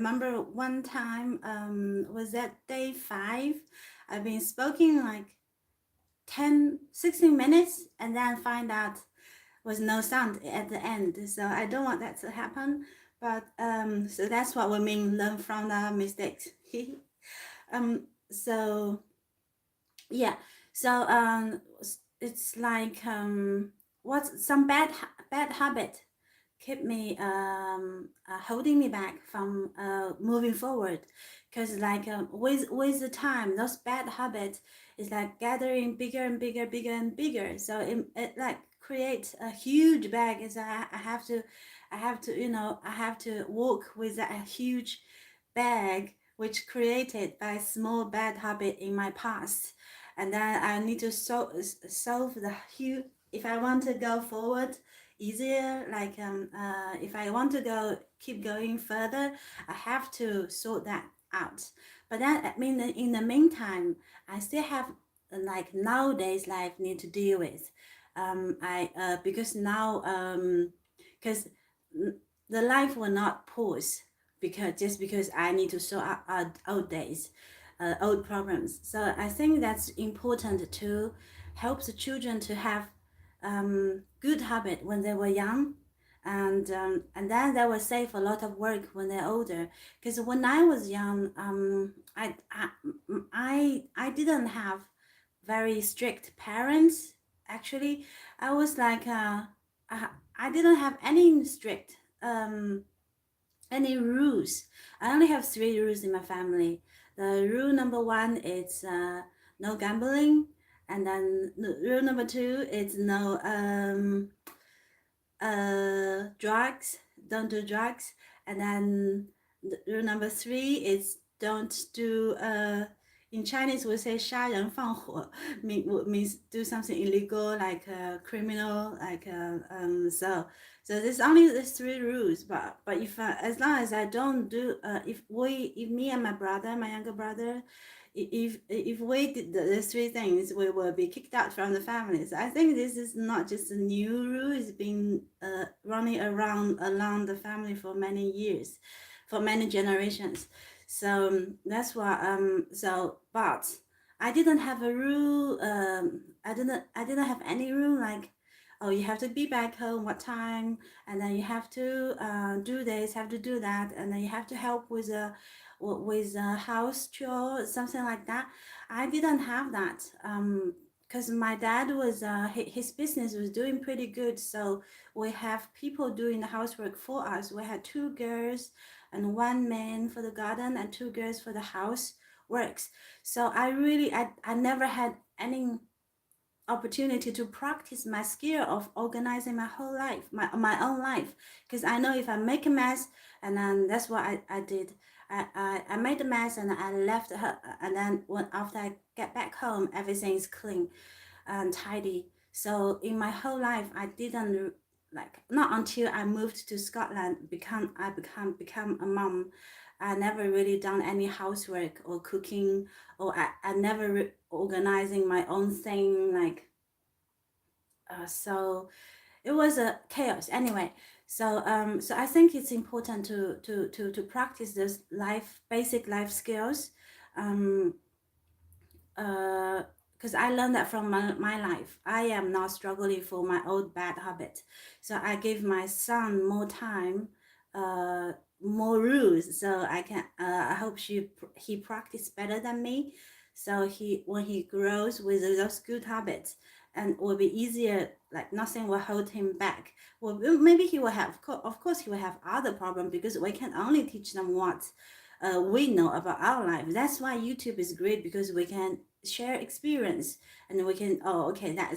remember one time, was that day 5? I've been speaking like 10, 16 minutes and then find out was no sound at the end. So I don't want that to happen. But so that's what we mean, learn from the mistakes. So yeah, so it's like what's some bad habit keep me holding me back from moving forward, because like with the time those bad habits is like gathering bigger and bigger, bigger and bigger, so it like creates a huge bag. Is I have to walk with that huge bag which created by small bad habit in my past, and then I need to solve the huge. If I want to go forward easier, like if I want to go keep going further, I have to sort that out. But then I mean in the meantime, I still have like nowadays life need to deal with. I Because now because the life will not pause because just because I need to sort out old days, old problems. So I think that's important to help the children to have good habit when they were young, and then they will save a lot of work when they're older. Because when I was young, I didn't have very strict parents. Actually, I was like I didn't have any strict any rules. I only have 3 rules in my family. The rule number 1 is no gambling, and then rule number 2 is no drugs. Don't do drugs, and then rule number 3 is don't do in Chinese we say 杀人放火 means do something illegal like criminal like so there's only these 3 rules, but if as long as I don't do if me and my brother, my younger brother, if we did the 3 things, we will be kicked out from the family. So I think this is not just a new rule; it's been running around along the family for many years, for many generations. So that's why but I didn't have a rule. I didn't have any rule like, oh, you have to be back home what time, and then you have to do this, have to do that, and then you have to help with a house chore, something like that. I didn't have that. Because my dad was his business was doing pretty good, so we have people doing the housework for us. We had 2 girls and 1 man for the garden and 2 girls for the house works. So I never had any opportunity to practice my skill of organizing my whole life, my own life. Because I know if I make a mess, and then that's what I did. I made a mess and I left her, and then after I get back home, everything is clean and tidy. So in my whole life, I didn't like not until I moved to Scotland become a mom. I never really done any housework or cooking, or I never organizing my own thing like so it was a chaos anyway. So I think it's important to practice this basic life skills, um, because I learned that from my life. I am not struggling for my old bad habit. So I give my son more time, more rules. So I hope he practice better than me. So when he grows with those good habits, and it will be easier, like nothing will hold him back. Well, maybe he will have, of course, he will have other problems because we can only teach them what we know about our life. That's why YouTube is great, because we can share experience, and we can, oh, okay, that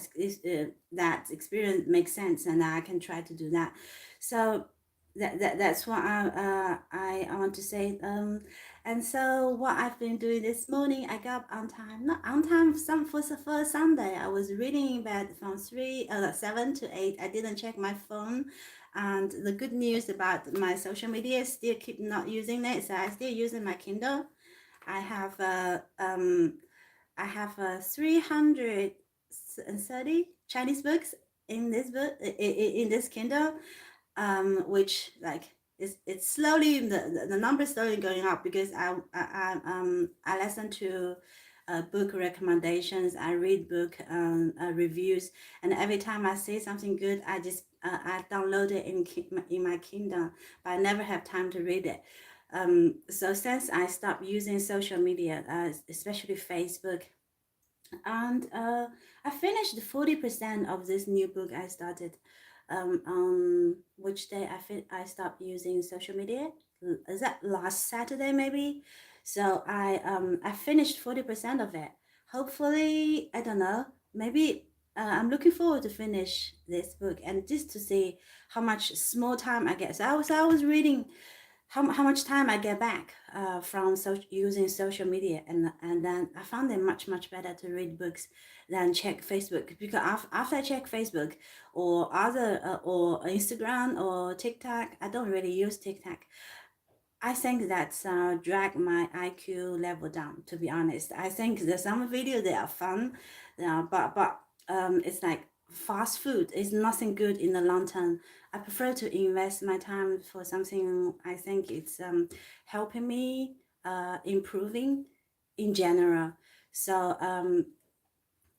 experience makes sense, and I can try to do that. So that's what I want to say. And so what I've been doing this morning, I got up on time, not on time. For Sunday, I was reading in bed from 7 to 8. I didn't check my phone, and the good news about my social media, still keep not using it, so I still using my Kindle. I have I have 330 Chinese books in this Kindle, which like it's slowly the number slowly going up because I listen to book recommendations. I read book reviews, and every time I see something good, I download it in my Kindle, but I never have time to read it. So since I stopped using social media, especially Facebook, and I finished 40% of this new book I started. On which day I stopped using social media? Is that last Saturday maybe? So I finished 40% of it. Hopefully, I don't know. Maybe I'm looking forward to finish this book and just to see how much small time I get. So I was reading how much time I get back from using social media, and then I found it much better to read books than check Facebook, because after I check Facebook or other or Instagram or TikTok, I don't really use TikTok. I think that's drag my IQ level down. To be honest, I think there's some videos that are fun, but it's like fast food. It's nothing good in the long term. I prefer to invest my time for something I think it's helping me improving in general. So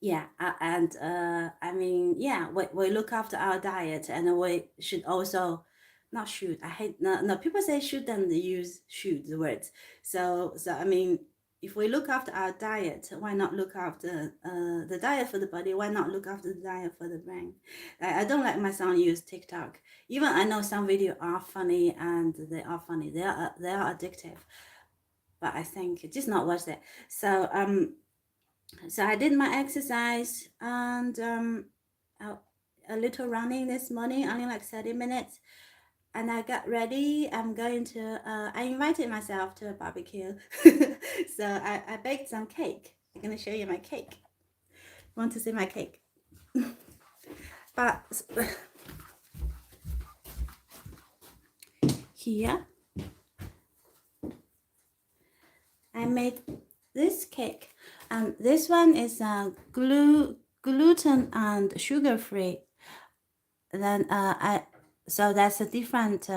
yeah, and I mean, yeah, we look after our diet, and we should also not shoot. I hate no people say shouldn't use shoot the words. So I mean, if we look after our diet, why not look after the diet for the body? Why not look after the diet for the brain? I don't like my son use TikTok. Even I know some videos are funny and they are funny. They are addictive, but I think it's just not worth it. So I did my exercise and a little running this morning, only like 30 minutes. And I got ready. I invited myself to a barbecue. So I baked some cake. I'm going to show you my cake. Want to see my cake? But here, I made this cake. This one is gluten and sugar free. Then so that's a different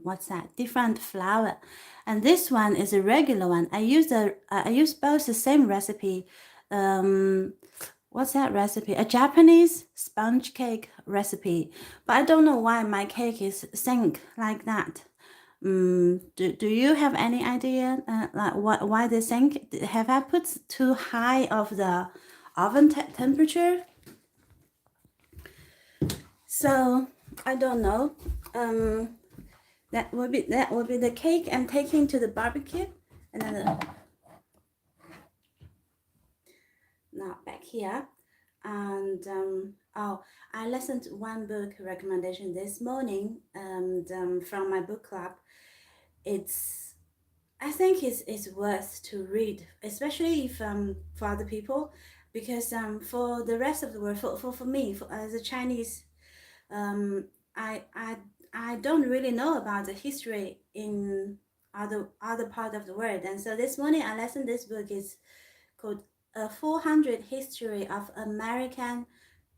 what's that? Different flour, and this one is a regular one. I use both the same recipe. What's that recipe? A Japanese sponge cake recipe, but I don't know why my cake is sink like that. Do you have any idea like why they sink? Have I put too high of the oven temperature? So I don't know. That will be the cake I'm taking to the barbecue, and then now back here, and oh, I listened to one book recommendation this morning, and from my book club. I think it's worth to read, especially if for other people, because for the rest of the world, for me, as a Chinese, um, I I I don't really know about the history in other part of the world, and so this morning I listened. This book is called "A 400 History of American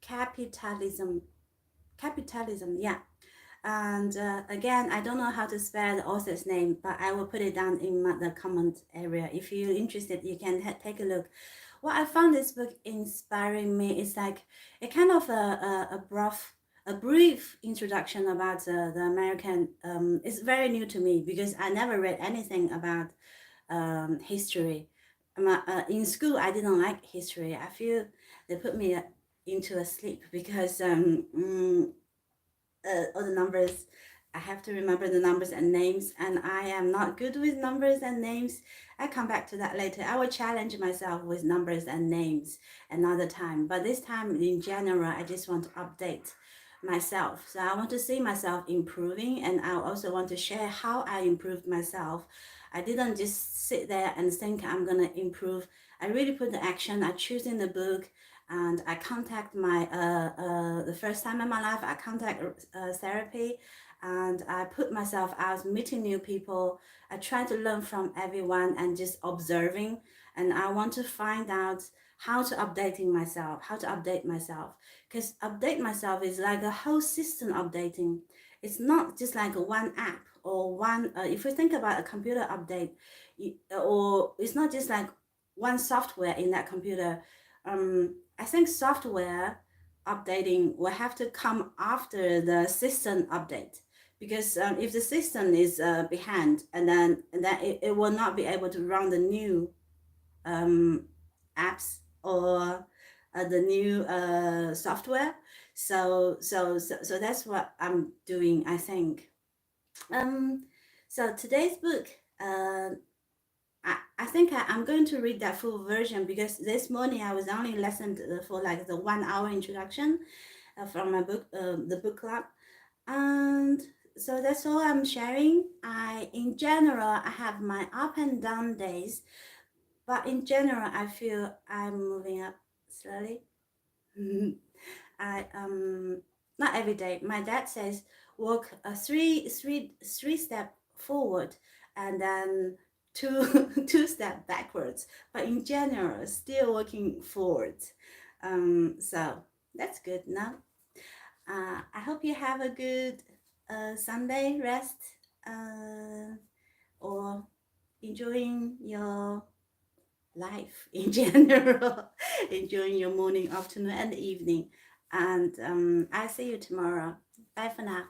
Capitalism." Capitalism, yeah. And again, I don't know how to spell the author's name, but I will put it down in the comment area. If you're interested, you can take a look. What I found this book inspiring me is like a kind of a brief introduction about the American. It's very new to me because I never read anything about history. In school, I didn't like history. I feel they put me into a sleep because all the numbers. I have to remember the numbers and names, and I am not good with numbers and names. I come back to that later. I will challenge myself with numbers and names another time. But this time, in general, I just want to update myself. So I want to see myself improving, and I also want to share how I improved myself. I didn't just sit there and think I'm gonna improve. I really put the action. I choose in the book, and I contact my the first time in my life I contact therapy, and I put myself out meeting new people. I try to learn from everyone and just observing, and I want to find out how to update myself, because update myself is like a whole system updating. it's not just like one app or one, if you think about a computer update, or it's not just like one software in that computer. I think software updating will have to come after the system update, because if the system is behind, and then it will not be able to run the new um, apps or the new software. So that's what I'm doing, I think. Um, so today's book, I think I'm going to read that full version, because this morning I was only listened for like the 1 hour introduction from my book, the book club. And so that's all I'm sharing. In general, I have my up and down days, but in general, I feel I'm moving up slowly. I not every day. My dad says walk three step forward, and then two step backwards. But in general, still walking forward. So that's good now. I hope you have a good Sunday rest, uh, or enjoying your life in general, enjoying your morning, afternoon, and evening. And I'll see you tomorrow. Bye for now.